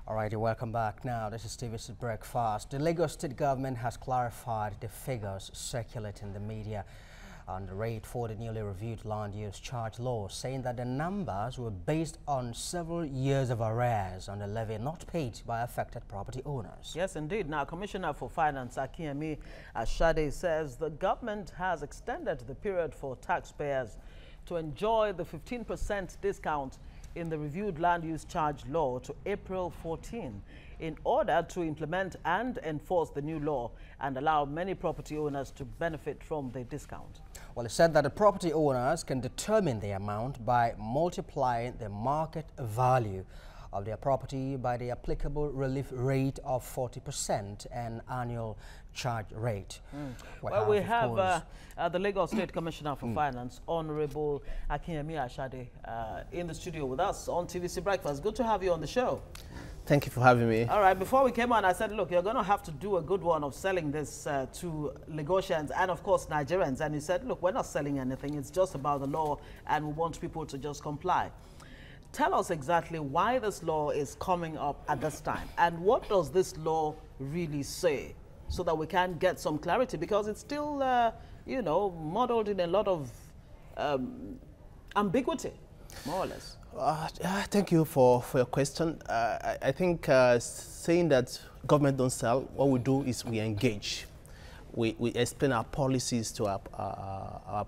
Alrighty, welcome back. Now, this is TVC Breakfast. The Lagos State government has clarified the figures circulating in the media on the rate for the newly reviewed land use charge law, saying that the numbers were based on several years of arrears on the levy not paid by affected property owners. Yes, indeed. Now, Commissioner for Finance, Akinyemi Ashade, says the government has extended the period for taxpayers to enjoy the 15% discount in the reviewed land use charge law to April 14 in order to implement and enforce the new law and allow many property owners to benefit from the discount. Well, it said that the property owners can determine the amount by multiplying the market value of their property by the applicable relief rate of 40% and annual charge rate. Well, we have the Lagos State Commissioner for Finance, Honorable Akinyemi Ashade, in the studio with us on TVC Breakfast. Good to have you on the show. Thank you for having me. All right, before we came on, I said, look, you're going to have to do a good one of selling this to Lagosians and, of course, Nigerians. And you said, look, we're not selling anything. It's just about the law, and we want people to just comply. Tell us exactly why this law is coming up at this time, and what does this law really say, so that we can get some clarity, because it's still, you know, modeled in a lot of ambiguity, more or less. Thank you for your question. I think saying that government don't sell, what we do is we engage. We explain our policies to our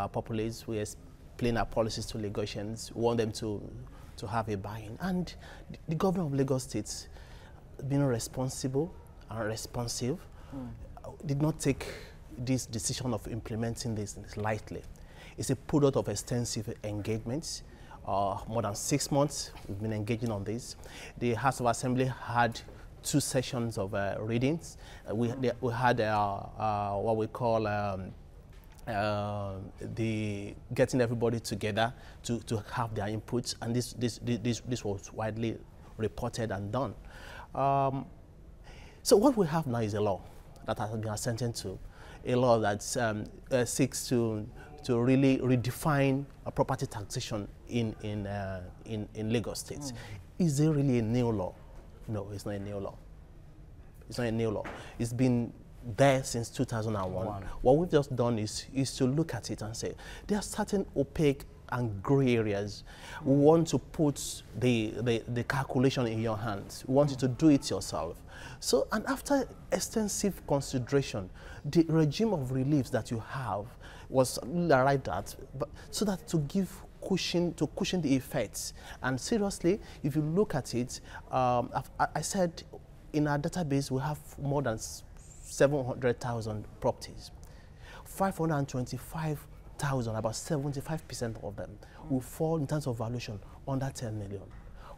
populace. We explain our policies to Lagosians. We want them to have a buy-in. And the governor of Lagos State, being responsible and responsive, did not take this decision of implementing this lightly. It's a product of extensive engagements. More than 6 months we've been engaging on this. The House of Assembly had 2 sessions of readings. We had what we call the getting everybody together to have their inputs, and this was widely reported and done. So what we have now is a law that has been assented to, a law that seeks to really redefine a property taxation in Lagos State. Is there really a new law? No, it's not a new law. It's not a new law. It's been there since 2001. What we've just done is to look at it and say, there are certain opaque and gray areas. We want to put the calculation in your hands. We want you to do it yourself. So, and after extensive consideration, the regime of reliefs that you have was arrived at, but so that to give cushion the effects. And seriously, if you look at it, I said in our database we have more than 700,000 properties. 525,000, about 75% of them, will fall in terms of valuation under 10 million.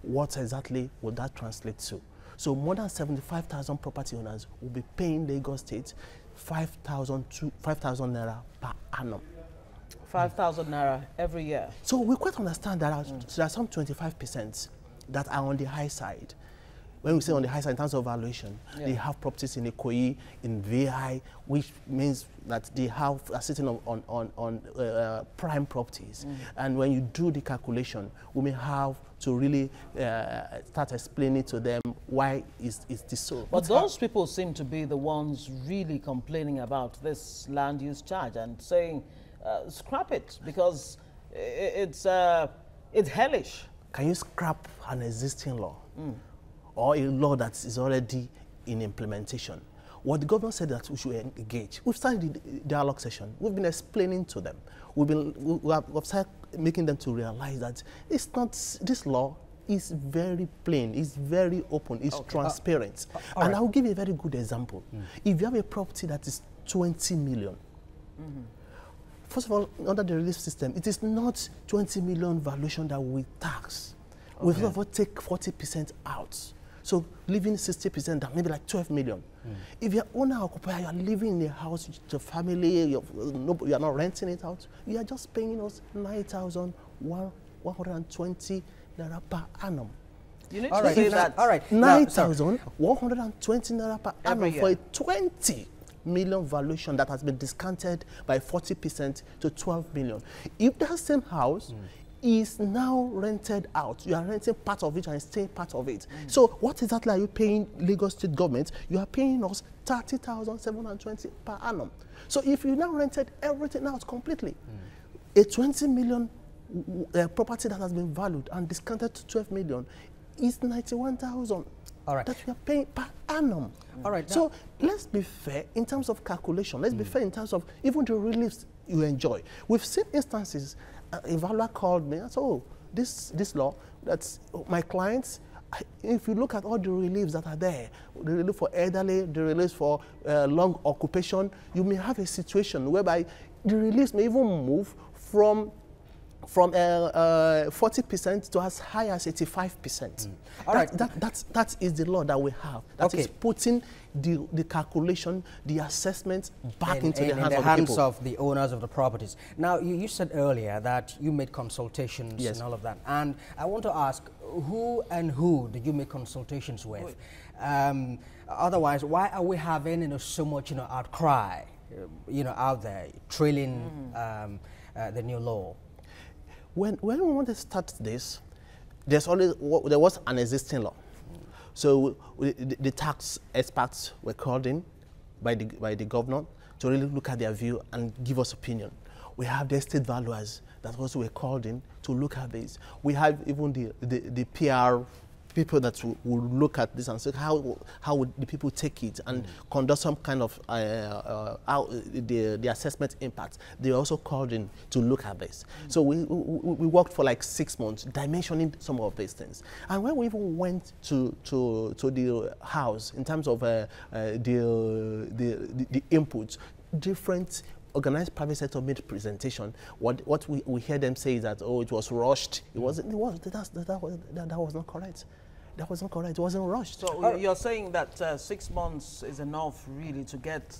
What exactly would that translate to? So more than 75,000 property owners will be paying Lagos State 5,000 naira per annum. 5,000 naira every year. So we quite understand that there are some 25% that are on the high side. When we say on the high side in terms of valuation, they have properties in Ikoyi, in VI, which means that they are sitting on prime properties. And when you do the calculation, we may have to really start explaining to them why is this so. But those people seem to be the ones really complaining about this land use charge and saying, scrap it, because it's hellish. Can you scrap an existing law? Or a law that is already in implementation? What the government said that we should engage. We've started the dialogue session. We've been explaining to them. We've started making them to realize that it's not, this law is very plain, it's very open, it's transparent. And I'll give you a very good example. If you have a property that is 20 million, first of all, under the relief system, it is not 20 million valuation that we tax. We first of all take 40% out. So leaving 60% down, maybe like 12 million. If you're owner-occupier, you're living in a house with your family, you're not renting it out, you are just paying us 9,120 naira per annum. You need to say that. All right. 9,120 naira per annum for a 20 million valuation that has been discounted by 40% to 12 million. If that same house is now rented out. You are renting part of it and staying part of it. So what exactly are you paying Lagos State government? You are paying us 30,720 per annum. So if you now rented everything out completely, a 20 million property that has been valued and discounted to 12 million is 91,000. All right. That we are paying per annum. All right. So let's be fair in terms of calculation. Let's be fair in terms of even the reliefs you enjoy. We've seen instances. A valuer called me and said, "Oh, this law, that's my clients. If you look at all the reliefs that are there, the relief for elderly, the reliefs for long occupation, you may have a situation whereby the reliefs may even move from 40% to as high as 85%. All right. That is the law that we have. That is putting the calculation, the assessment back into the hands of the owners of the properties. Now, you said earlier that you made consultations and all of that. And I want to ask, who did you make consultations with? Otherwise, why are we having so much outcry out there trailing the new law? When we want to start this, there was an existing law. So the tax experts were called in by the governor to really look at their view and give us opinion. We have the estate valuers that also were called in to look at this. We have even the PR people that will look at this and say how would the people take it and conduct some kind of the assessment impact. They were also called in to look at this. So we worked for like 6 months dimensioning some of these things. And when we even went to the house in terms of the inputs, different organized private sector made presentation. What we hear them say is that, oh, it was rushed. That was not correct. That was not correct. It wasn't rushed. So you're saying that 6 months is enough really to get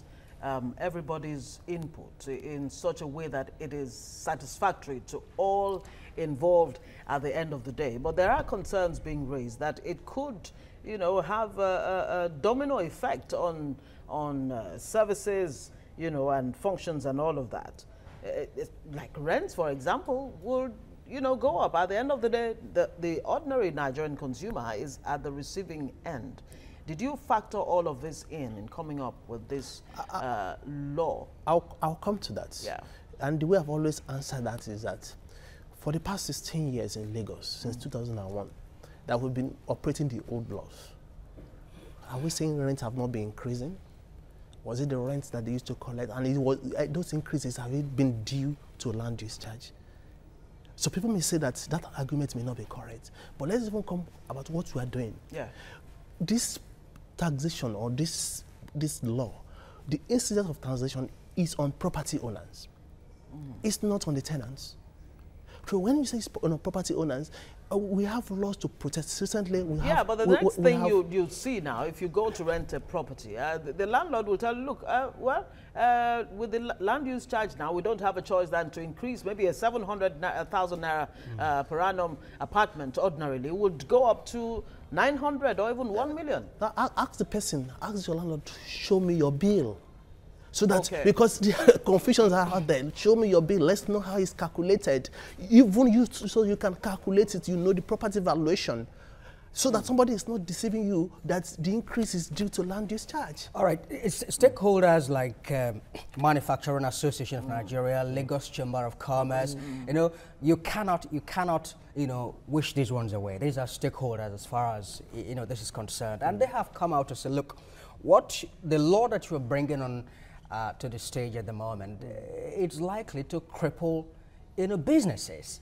everybody's input in such a way that it is satisfactory to all involved at the end of the day. But there are concerns being raised that it could, have a domino effect on services, and functions and all of that. Like rents, for example, would go up. At the end of the day, the ordinary Nigerian consumer is at the receiving end. Did you factor all of this in coming up with this law? I'll come to that. Yeah. And the way I've always answered that is that for the past 16 years in Lagos, since 2001, that we've been operating the old laws. Are we saying rents have not been increasing? Was it the rents that they used to collect? And those increases have been due to land use charge? So people may say that argument may not be correct. But let's even come about what we are doing. Yeah. This taxation or this law, the incidence of taxation is on property owners. It's not on the tenants. So when you say it's on property owners, we have laws to protect. Recently, we have. But the next thing you'll see now, if you go to rent a property, the landlord will tell you, look, with the land use charge now, we don't have a choice than to increase maybe a 700,000 naira per annum apartment ordinarily would go up to 900 or even 1 million. Now, ask your landlord to show me your bill. So that, because the confusions are out there, show me your bill, let's know how it's calculated. Even so you can calculate it, the property valuation, so that somebody is not deceiving you that the increase is due to land use charge. All right, it's stakeholders like Manufacturing Association of Nigeria, Lagos Chamber of Commerce, you cannot, wish these ones away. These are stakeholders as far as, this is concerned. And they have come out to say, look, the law that you're bringing on to the stage at the moment, it's likely to cripple, businesses.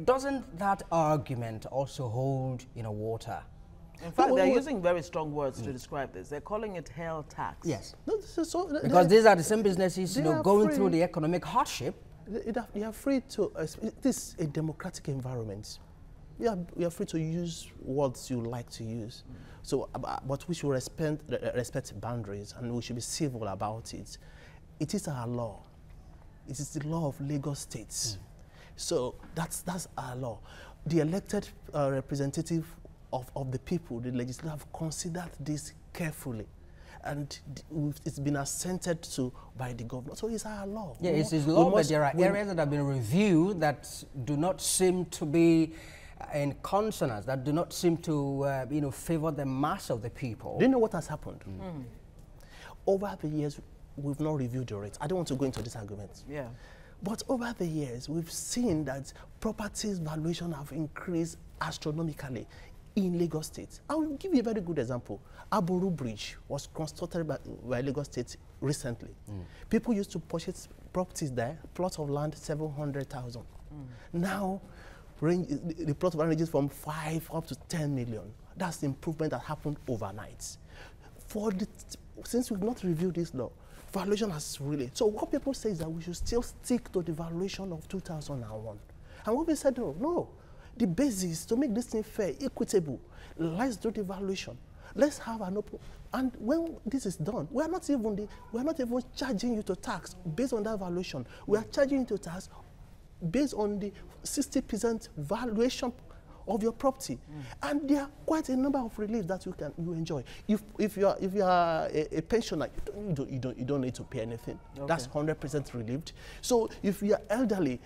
Doesn't that argument also hold, water? In fact, they're using very strong words to describe this. They're calling it hell tax. Yes. Because these are the same businesses, going through the economic hardship. You are free to. It is a democratic environment. You are free to use words you like to use. So, but we should respect boundaries, and we should be civil about it. It is our law. It is the law of Lagos State. So that's our law. The elected representative of the people, the legislature, have considered this carefully. and it's been assented to by the government. So it's our law. Yeah, it's his law, but there are areas that have been reviewed that do not seem to be in consonance, that do not seem to you know, favor the mass of the people. Do you know what has happened? Over the years, we've not reviewed the rates. I don't want to go into this argument. Yeah. But over the years, we've seen that properties valuation have increased astronomically in Lagos State. I will give you a very good example. Aboru Bridge was constructed by Lagos State recently. People used to purchase properties there, plots of land, 700,000. Now, the plot of land ranges from 5 up to 10 million. That's the improvement that happened overnight. Since we've not reviewed this law, valuation has really... So what people say is that we should still stick to the valuation of 2001. And what we said, no. The basis to make this thing fair, equitable, let's do the valuation. Let's have an open... And when this is done, we're not even charging you to tax based on that valuation. We are charging you to tax based on the 60% valuation of your property. And there are quite a number of reliefs that you enjoy. If you are a pensioner, you don't need to pay anything. Okay. That's 100% relieved. So if you are elderly,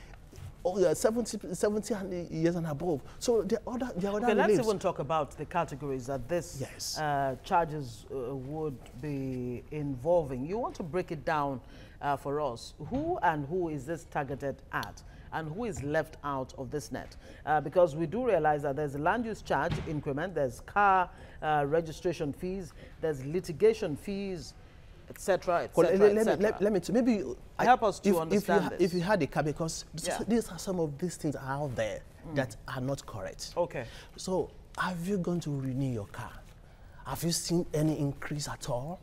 70 years and above, so there are other okay, reliefs. Let's even talk about the categories that this charges would be involving. You want to break it down for us. Who is this targeted at? And who is left out of this net? Because we do realize that there's a land use charge increment, there's car registration fees, there's litigation fees, etc., etc. Let me maybe help us to understand this. If you had a car, because these are some of these things out there that are not correct. Okay. So have you gone to renew your car? Have you seen any increase at all?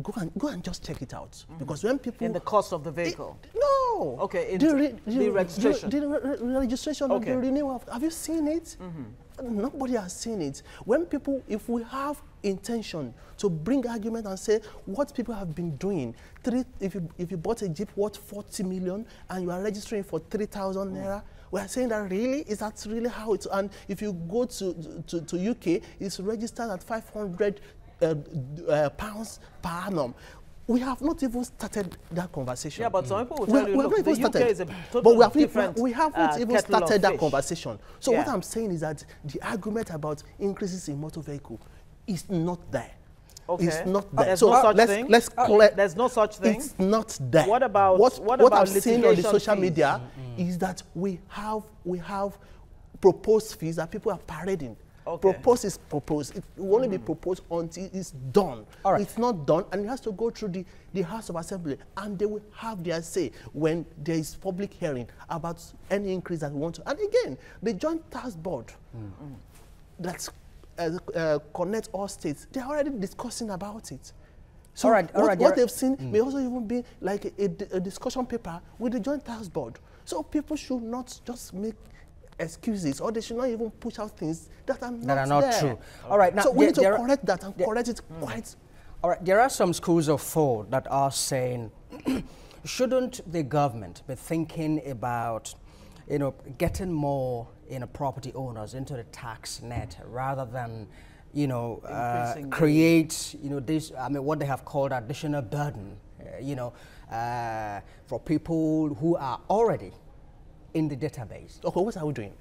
Go and just check it out. Because when people... In the cost of the vehicle? No. Okay, the registration. The registration of the renewal. Have you seen it? Nobody has seen it. When people, if we have intention to bring argument and say what people have been doing, if you bought a Jeep worth 40 million and you are registering for 3,000 naira, we are saying that really, is that really how it's... And if you go to UK, it's registered at 500 pounds per annum. We have not even started that conversation. Yeah, but some people will tell you, look, the UK is a totally different we haven't even started that conversation. So what I'm saying is that the argument about increases in motor vehicle is not there. Okay. It's not there. There's So no such thing? There's no such thing? It's not there. What about what I've seen on the social media is that we have proposed fees that people are parading. Okay. Propose is proposed. It will only be proposed until it's done. All right. It's not done, and it has to go through the House of Assembly, and they will have their say when there is public hearing about any increase that we want to. And again, the Joint Task Board that connects all states, they're already discussing about it. So what they've seen may also even be like a discussion paper with the Joint Task Board. So people should not just make excuses, or they should not even push out things that are not true. All right, now so we need to correct that and correct it quite. All right, there are some schools of thought that are saying, shouldn't the government be thinking about, you know, getting more, you know, property owners into the tax net rather than, you know, create, you know, this, I mean, what they have called additional burden, you know, for people who are already in the database. Okay, what are we doing?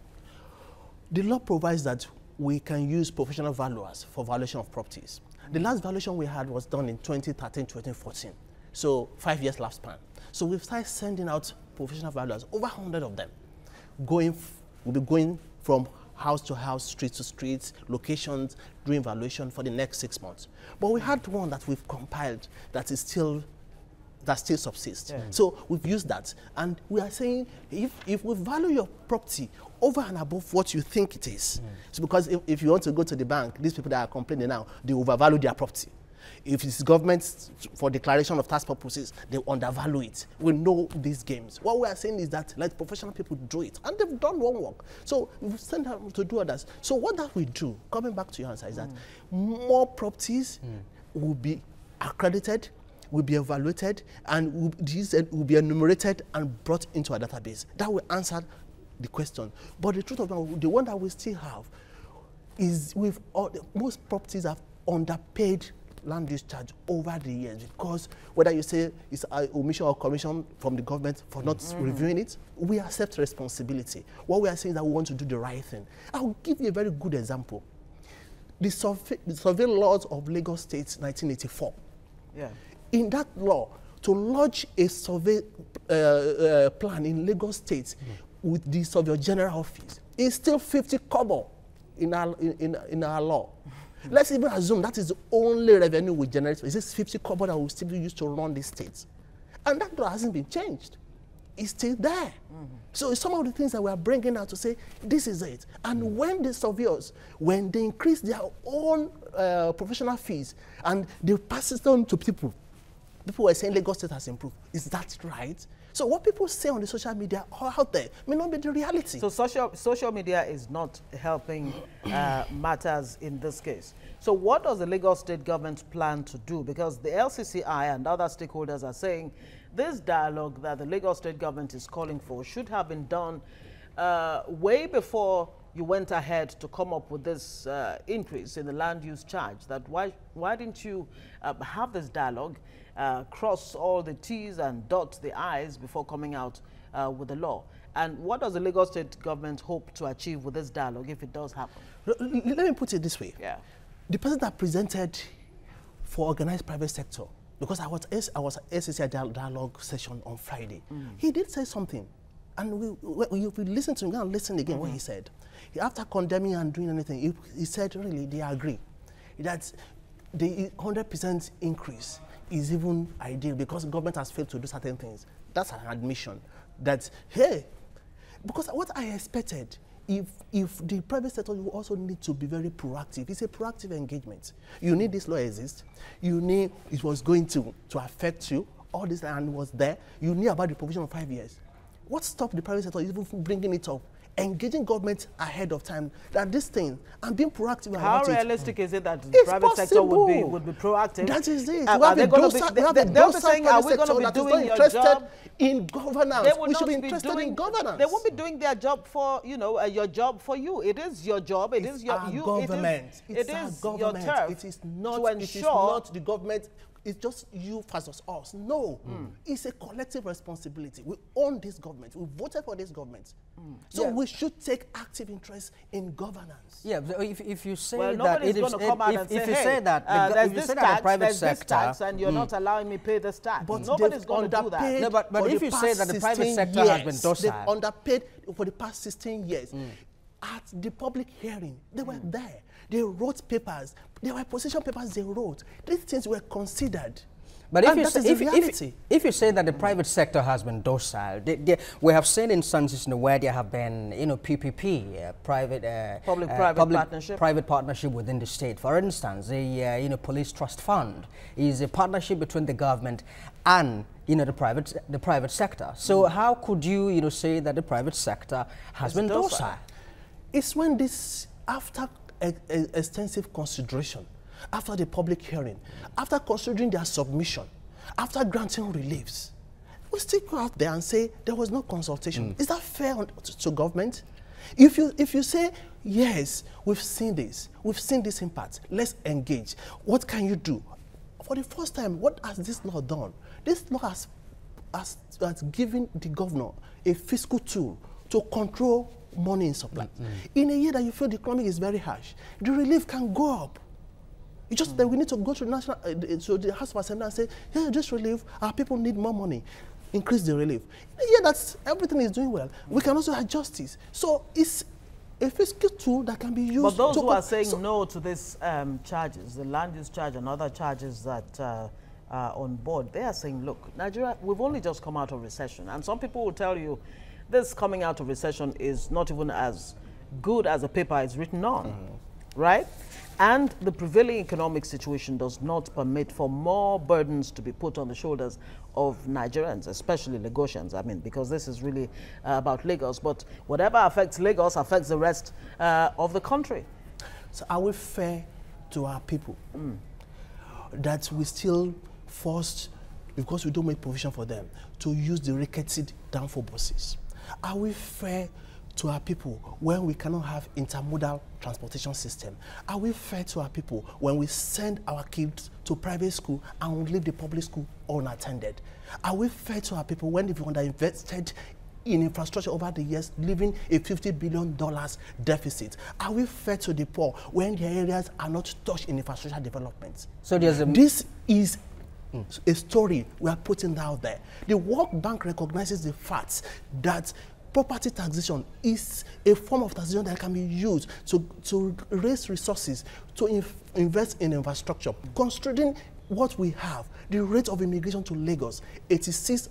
The law provides that we can use professional valuers for valuation of properties. The last valuation we had was done in 2013, 2014. So 5 years lifespan. So we've started sending out professional valuers, over 100 of them. We'll be going from house to house, street to street, locations, doing valuation for the next 6 months. But we had one that we've compiled that still subsists. Yeah. So we've used that, and we are saying if we value your property over and above what you think it is, so because if you want to go to the bank, these people that are complaining now, they overvalue their property. If it's government for declaration of tax purposes, they undervalue it. We know these games. What we are saying is that let professional people do it, and they've done one work. So we've sent them to do others. So what that we do, coming back to your answer, is that more properties will be accredited, will be evaluated, and these will be enumerated and brought into a database. That will answer the question. But the truth of it, the one that we still have is most properties have underpaid land use charge over the years, because whether you say it's an omission or commission from the government for not reviewing it, we accept responsibility. What we are saying is that we want to do the right thing. I'll give you a very good example. The survey laws of Lagos State 1984. Yeah. In that law, to lodge a survey plan in Lagos State with the Surveyor General Office is still 50 kobo in our law. Let's even assume that is the only revenue we generate. Is this 50 kobo that we still use to run these states? And that law hasn't been changed. It's still there. So it's some of the things that we are bringing out to say, this is it. And when the surveyors, when they increase their own professional fees and they pass it on to people were saying Lagos State has improved. Is that right? So what people say on the social media out there may not be the reality. So social media is not helping matters in this case. So what does the Lagos State government plan to do? Because the LCCI and other stakeholders are saying this dialogue that the Lagos State government is calling for should have been done way before you went ahead to come up with this increase in the land use charge. That why didn't you have this dialogue, cross all the T's and dot the I's before coming out with the law? And what does the Lagos State government hope to achieve with this dialogue if it does happen? Let me put it this way. Yeah. The person that presented for organized private sector, because I was at LCCI dialogue session on Friday, he did say something. And we listen to him and listen again what he said. After condemning and doing anything, he said really they agree that the 100% increase is even ideal because the government has failed to do certain things. That's an admission that, hey, because what I expected, if the private sector will also need to be very proactive. It's a proactive engagement. You need this law exist. You need it was going to affect you. All this and was there. You knew about the provision of 5 years. What stopped the private sector even from bringing it up? Engaging government ahead of time that this thing and being proactive about it. How realistic is it that the private sector would be proactive? That is it. Are we going to be saying, are we going to be doing your job in governance? We should be interested in governance. They won't be doing their job for your job for you. It is your job. It is your government. It is your turf. It is not. To ensure it is not the government. It's just you versus us. No, it's a collective responsibility. We own this government. We voted for this government. So we should take active interest in governance. Yeah, if you say well, that nobody's going to come out and say, hey, there's this tax, and you're not allowing me pay this tax. But nobody's going to do that. No, but if you say that the private sector has been docile. They've underpaid for the past 16 years. At the public hearing, they were there. They wrote papers. There were position papers they wrote. These things were considered. But if you say that the private sector has been docile, we have seen instances where there have been, PPP, private partnership within the state. For instance, the police trust fund is a partnership between the government and the private sector. So how could you say that the private sector has been docile? It's when this after extensive consideration, after the public hearing, after considering their submission, after granting reliefs, we still go out there and say there was no consultation. Is that fair to government? If you say, yes, we've seen this impact, let's engage. What can you do? For the first time, what has this law done? This law has given the governor a fiscal tool to control money in supply. In a year that you feel the economy is very harsh, the relief can go up. It's just that we need to go to the House of Assembly and say, hey, this relief, our people need more money. Increase the relief. In a year that everything is doing well, we can also adjust this. So it's a fiscal tool that can be used. But those who are saying no to these charges, the land use charge and other charges that are on board, they are saying, look, Nigeria, we've only just come out of recession. And some people will tell you, this coming out of recession is not even as good as the paper is written on, right? And the prevailing economic situation does not permit for more burdens to be put on the shoulders of Nigerians, especially Lagosians, because this is really about Lagos. But whatever affects Lagos affects the rest of the country. So are we fair to our people that we still forced, because we don't make provision for them, to use the ricketed downfall buses? Are we fair to our people when we cannot have intermodal transportation system? Are we fair to our people when we send our kids to private school and we leave the public school unattended? Are we fair to our people when we've underinvested in infrastructure over the years, leaving a $50 billion deficit? Are we fair to the poor when their areas are not touched in infrastructure development? So there's a... This is a story we are putting out there. The World Bank recognizes the fact that property taxation is a form of taxation that can be used to raise resources, to invest in infrastructure. Considering what we have, the rate of immigration to Lagos, 86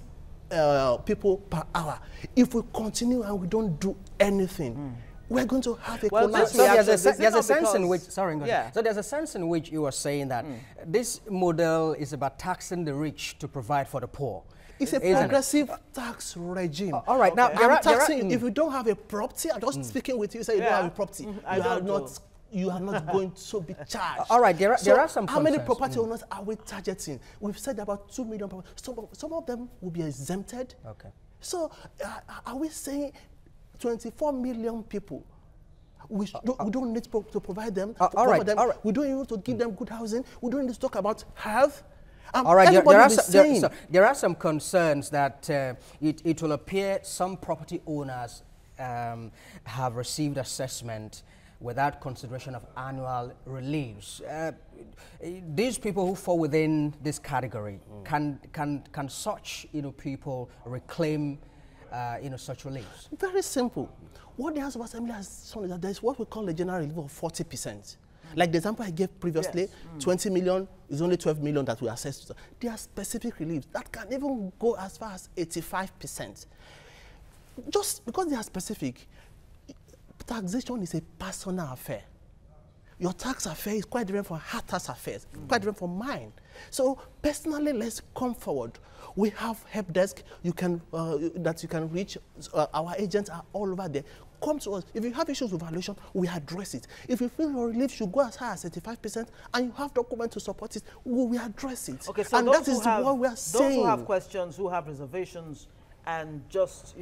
people per hour. If we continue and we don't do anything, we're going to have a collapse. So there's a sense in which, sorry, so there's a sense in which you are saying that this model is about taxing the rich to provide for the poor. It's a progressive tax regime. All right, now if you don't have a property, I'm just speaking with you, say you don't have a property, you are not going to be charged. All right, there are some how many property owners are we targeting? We've said about 2 million. Some of them will be exempted. Okay. So are we saying 24 million people? We don't need to provide them. All right. We don't need to give them good housing. We don't need to talk about health. All right, there are some concerns that it will appear some property owners have received assessment without consideration of annual reliefs. These people who fall within this category, can such people reclaim such reliefs? Very simple. What the House of Assembly has shown is that there is what we call a general relief of 40%. Like the example I gave previously, 20 million is only 12 million that we assess to. There are specific reliefs that can even go as far as 85%. Just because they are specific, taxation is a personal affair. Your tax affair is quite different from her tax affairs, quite different from mine. So personally, let's come forward. We have help desk that you can reach. Our agents are all over there. Come to us. If you have issues with valuation, we address it. If you feel your relief should go as high as 35% and you have documents to support it, we address it. Okay, so and that is what we are saying. Those who have questions, who have reservations, and just,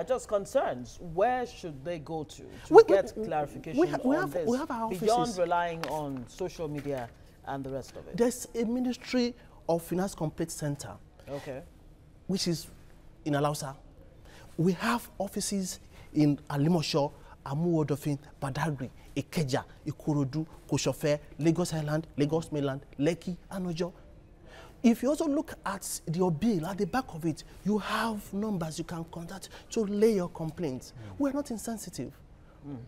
just concerns, where should they go to get clarification on this, we have our beyond offices. relying on social media and the rest of it? There's a Ministry of Finance Complaint Center, which is in Alausa. We have offices in Alimosho, Amuodofin, Badagry, Ikeja, Ikorodu, Koshofe, Lagos Island, Lagos Mainland, Lekki, and Ojo. If you also look at your bill, at the back of it, you have numbers you can contact to lay your complaints. We're not insensitive.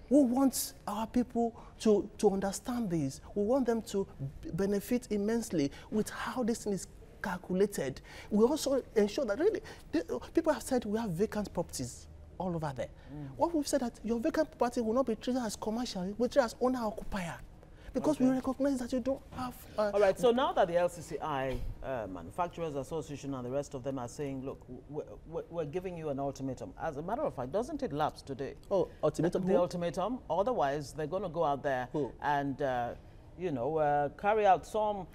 We want our people to understand this. We want them to benefit immensely with how this thing is calculated. We also ensure that really, people have said we have vacant properties all over there. What we've said that your vacant property will not be treated as commercial, it will be treated as owner-occupier. Because we recognize that you don't have... all right, so now that the LCCI, Manufacturers Association and the rest of them are saying, look, we're giving you an ultimatum. As a matter of fact, doesn't it lapse today? Oh, ultimatum? The ultimatum. Otherwise, they're going to go out there and, carry out some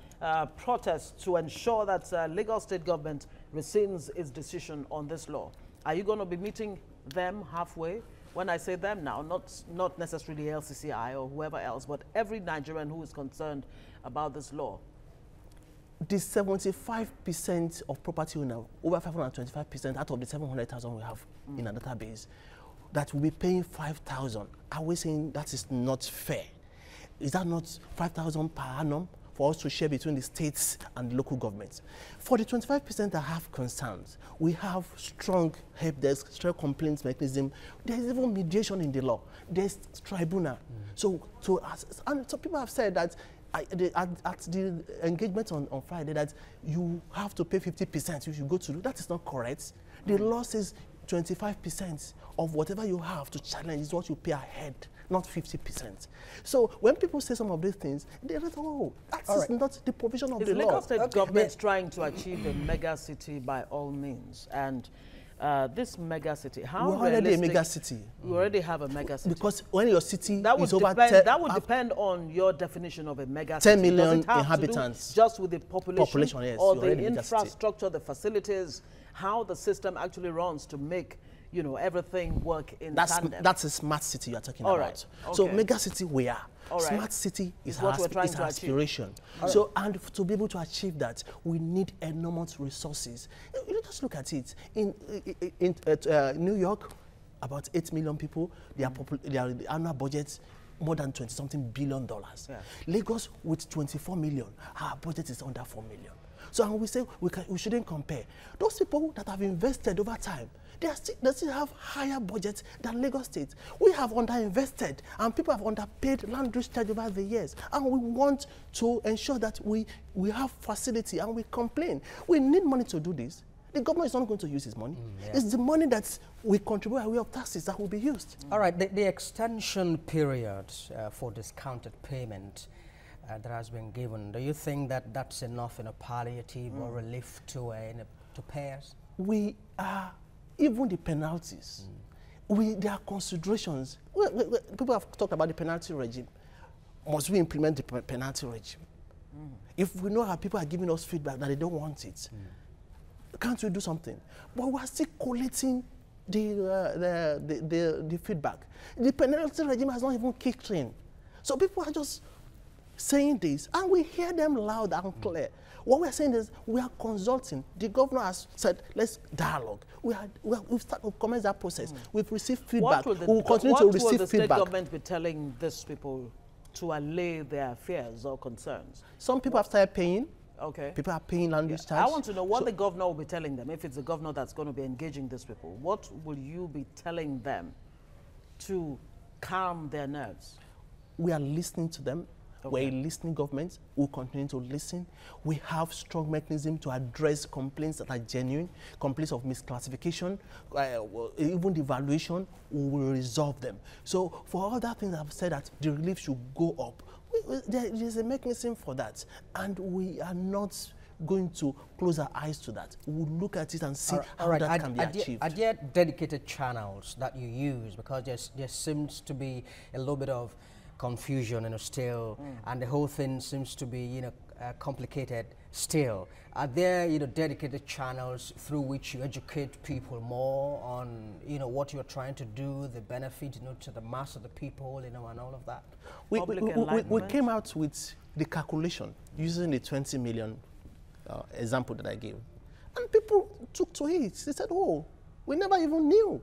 protests to ensure that Lagos State government rescinds its decision on this law. Are you going to be meeting them halfway? When I say them now, not necessarily LCCI or whoever else, but every Nigerian who is concerned about this law. The 75% of property owner, over 525% out of the 700,000 we have in our database, that will be paying 5,000. Are we saying that is not fair? Is that not 5,000 per annum for us to share between the states and the local governments? For the 25% that have concerns, we have strong help desk, strong complaints mechanism. There is even mediation in the law. There's tribunal. So people have said that at the engagement on Friday that you have to pay 50% if you go to do. That is not correct. The law says 25% of whatever you have to challenge is what you pay ahead, not 50%. So when people say some of these things, they're like, oh, that's not the provision of the law. Is Lagos State government trying to achieve a mega city by all means? And this mega city, how we're already a mega city. We already have a mega city. Because when your city is over that would depend on your definition of a mega 10 city. million Does it have inhabitants. To do just with the population yes, or the infrastructure, the facilities, how the system actually runs to make you know, everything work in tandem. That's a smart city you're talking All about. right. Okay. So mega city we are. All right. Smart city is what we're trying to aspiration. achieve. So and to be able to achieve that, we need enormous resources. You just look at it. In New York, about 8 million people. Their annual budget more than 20-something billion dollars. Yeah. Lagos with 24 million, our budget is under 4 million. So and we say we shouldn't compare. Those people that have invested over time, they still have higher budgets than Lagos State. We have underinvested and people have underpaid land use charge over the years. And we want to ensure that we have facility, and we complain. We need money to do this. The government is not going to use his money. Yeah. It's the money that we contribute by way of taxes that will be used. All right, the extension period for discounted payment that has been given, do you think that that's enough in a palliative or relief to payers? We are, even the penalties, there are considerations. People have talked about the penalty regime. Must we implement the penalty regime? If we know how people are giving us feedback that they don't want it, can't we do something? But we're still collating the feedback. The penalty regime has not even kicked in. So people are just saying this, and we hear them loud and clear. What we're saying is we are consulting. The governor has said, let's dialogue. We've commenced that process. We've received feedback. We will continue to receive feedback. What will the state government be telling these people to allay their fears or concerns? Some people have started paying. Okay. People are paying land use charge. I want to know what the governor will be telling them. If it's the governor that's going to be engaging these people, what will you be telling them to calm their nerves? We are listening to them. Okay. We're a listening government. We'll continue to listen. We have strong mechanism to address complaints that are genuine, complaints of misclassification, even the valuation, we will resolve them. So for all that things I've said that the relief should go up, there is a mechanism for that, and we are not going to close our eyes to that. We'll look at it and see how that can be achieved. Are there dedicated channels that you use? Because there seems to be a little bit of confusion, still, and the whole thing seems to be, complicated still. Are there, dedicated channels through which you educate people more on, what you're trying to do, the benefit, to the mass of the people, and all of that? We came out with the calculation using the 20 million example that I gave. And people took to it. They said, oh, we never even knew.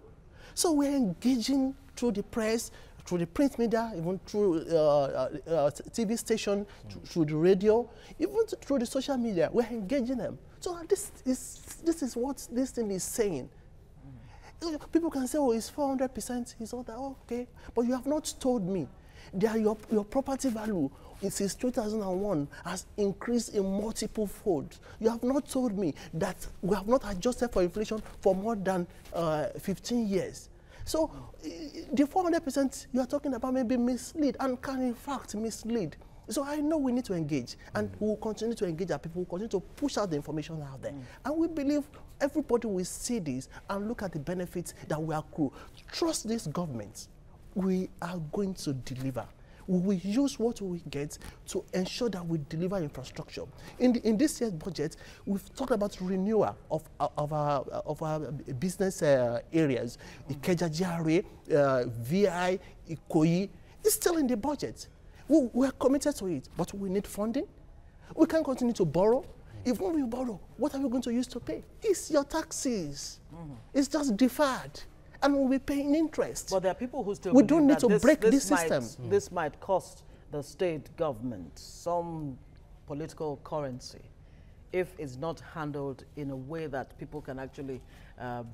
So we're engaging through the press, through the print media, even through TV station, through the radio, even through the social media. We're engaging them. So this is what this thing is saying. People can say, oh, it's 400%, it's all that, okay. But you have not told me that your property value since 2001 has increased in multiple folds. You have not told me that we have not adjusted for inflation for more than 15 years. So the 400% you are talking about may be mislead and can in fact mislead. So I know we need to engage, and we will continue to engage our people. We'll continue to push out the information out there. And we believe everybody will see this and look at the benefits that we accrue. Trust this government. We are going to deliver. We will use what we get to ensure that we deliver infrastructure. In this year's budget, we've talked about renewal of our business areas. Ikeja GRA, VI, Ikoyi, it's still in the budget. We are committed to it, but we need funding. We can't continue to borrow. If we borrow, what are we going to use to pay? It's your taxes. It's just deferred. And we'll be paying interest. But there are people who still we don't need to break this system. This might cost the state government some political currency if it's not handled in a way that people can actually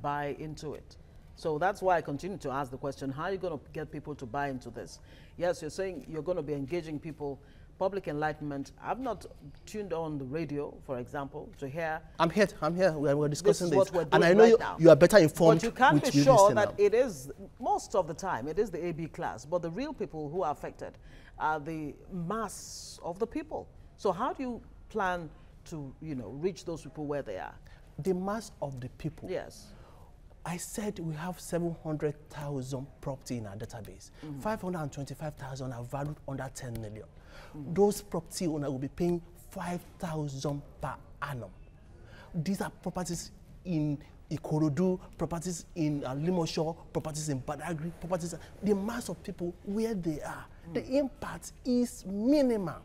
buy into it. So that's why I continue to ask the question, how are you going to get people to buy into this? Yes, you're saying you're going to be engaging people. Public enlightenment. I've not tuned on the radio, for example, to hear. I'm here. We're discussing this. And I know you are better informed. But you can be sure that it is, most of the time, it is the AB class. But the real people who are affected are the mass of the people. So how do you plan to, reach those people where they are? The mass of the people. Yes. I said we have 700,000 property in our database. 525,000 are valued under 10 million. Those property owners will be paying 5,000 per annum. These are properties in Ikorodu, properties in Limosho, properties in Badagry, properties, the mass of people where they are. The impact is minimal.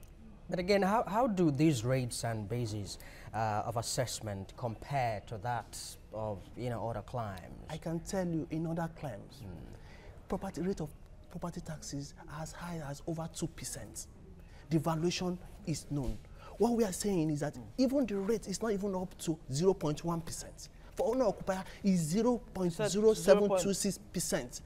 But again, how do these rates and bases of assessment compare to that of other climes? I can tell you, in other climes, rate of property taxes are as high as over 2%. The valuation is known. What we are saying is that even the rate is not even up to 0.1%. For owner-occupier, is 0.0726%.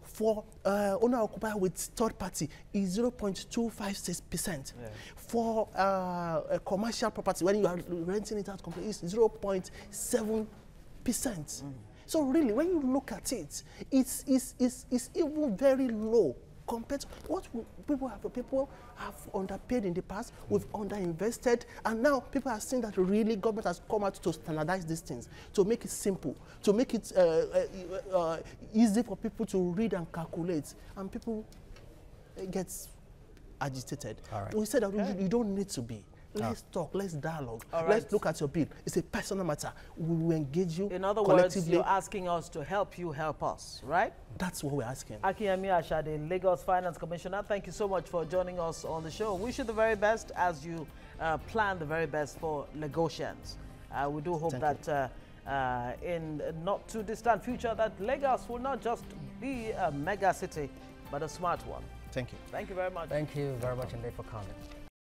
For owner-occupier with third party, is 0.256%. Yeah. For a commercial property, when you are renting it out completely, it's 0.7%. So really, when you look at it, it's even very low compared to what people have. People have underpaid in the past, we've underinvested, and now people are seeing that really government has come out to standardize these things, to make it simple, to make it easy for people to read and calculate, and people get agitated. Right. We said that you don't need to be. Let's talk, let's dialogue, let's look at your bill. It's a personal matter. We will engage you. In other words, you're asking us to help you help us, right? That's what we're asking. Akiyemi Ashade, Lagos Finance Commissioner, thank you so much for joining us on the show. Wish you the very best as you plan the very best for Lagosians. We do hope that in not too distant future that Lagos will not just be a mega city, but a smart one. Thank you. Thank you very much. Thank you very much indeed for coming.